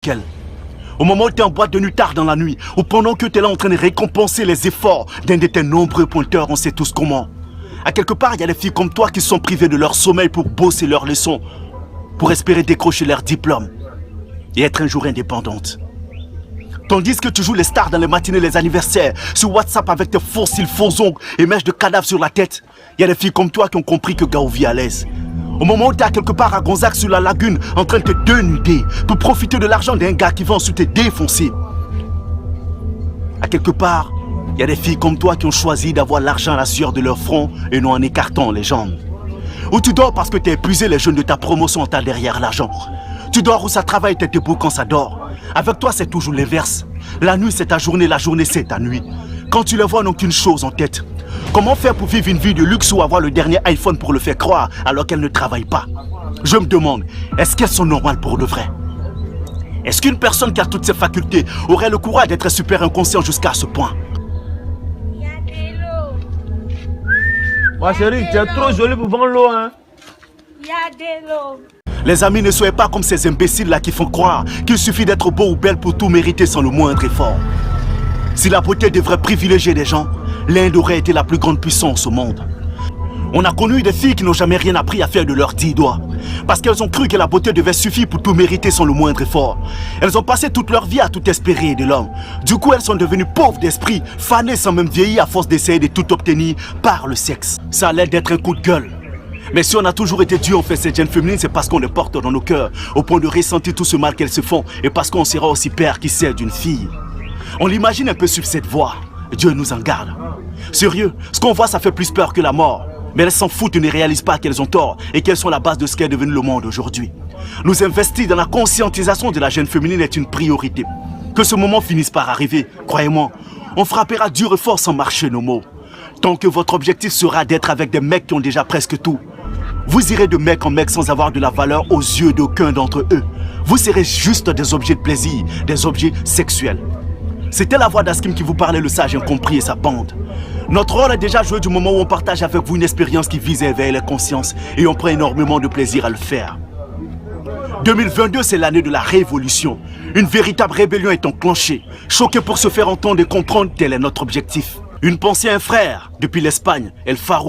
elle. Au moment où tu es en boîte de nuit tard dans la nuit, ou pendant que tu es là en train de récompenser les efforts d'un de tes nombreux pointeurs, on sait tous comment. À quelque part, il y a des filles comme toi qui sont privées de leur sommeil pour bosser leurs leçons, pour espérer décrocher leur diplôme et être un jour indépendantes. Tandis que tu joues les stars dans les matinées, les anniversaires, sur WhatsApp avec tes faux cils, faux ongles et mèches de cadavres sur la tête, il y a des filles comme toi qui ont compris que Gao vit à l'aise. Au moment où tu es quelque part à Gonzague sur la lagune, en train de te dénuder pour profiter de l'argent d'un gars qui va ensuite te défoncer. À quelque part, il y a des filles comme toi qui ont choisi d'avoir l'argent à la sueur de leur front et non en écartant les jambes. Ou tu dors parce que tu as épuisé les jeunes de ta promotion en tas derrière l'argent. Tu dors où ça travaille, tu es debout quand ça dort. Avec toi, c'est toujours l'inverse. La nuit, c'est ta journée, la journée, c'est ta nuit. Quand tu les vois, n'ont qu'une chose en tête. Comment faire pour vivre une vie de luxe ou avoir le dernier iPhone pour le faire croire alors qu'elles ne travaillent pas? Je me demande, est-ce qu'elles sont normales pour de vrai? Est-ce qu'une personne qui a toutes ses facultés aurait le courage d'être super inconscient jusqu'à ce point? Ma chérie, tu es trop jolie pour vendre l'eau, hein? Il y a de l'eau. Les amis, ne soyez pas comme ces imbéciles-là qui font croire qu'il suffit d'être beau ou belle pour tout mériter sans le moindre effort. Si la beauté devrait privilégier les gens, l'Inde aurait été la plus grande puissance au monde. On a connu des filles qui n'ont jamais rien appris à faire de leurs 10 doigts. Parce qu'elles ont cru que la beauté devait suffire pour tout mériter sans le moindre effort. Elles ont passé toute leur vie à tout espérer de l'homme. Du coup, elles sont devenues pauvres d'esprit, fanées sans même vieillir à force d'essayer de tout obtenir par le sexe. Ça a l'air d'être un coup de gueule. Mais si on a toujours été Dieu en fait cette jeune féminine, c'est parce qu'on les porte dans nos cœurs, au point de ressentir tout ce mal qu'elles se font, et parce qu'on sera aussi père qui sert d'une fille. On l'imagine un peu sur cette voie. Dieu nous en garde. Sérieux, ce qu'on voit, ça fait plus peur que la mort. Mais elles s'en foutent et ne réalisent pas qu'elles ont tort et qu'elles sont la base de ce qu'est devenu le monde aujourd'hui. Nous investir dans la conscientisation de la jeune féminine est une priorité. Que ce moment finisse par arriver, croyez-moi, on frappera dur et fort sans marcher nos mots. Tant que votre objectif sera d'être avec des mecs qui ont déjà presque tout, vous irez de mec en mec sans avoir de la valeur aux yeux d'aucun d'entre eux. Vous serez juste des objets de plaisir, des objets sexuels. C'était la voix d'Askim qui vous parlait, le sage incompris et sa bande. Notre rôle est déjà joué du moment où on partage avec vous une expérience qui vise à éveiller les consciences et on prend énormément de plaisir à le faire. 2022, c'est l'année de la révolution. Une véritable rébellion est enclenchée. Choqué pour se faire entendre et comprendre, tel est notre objectif. Une pensée à un frère, depuis l'Espagne, El Faro.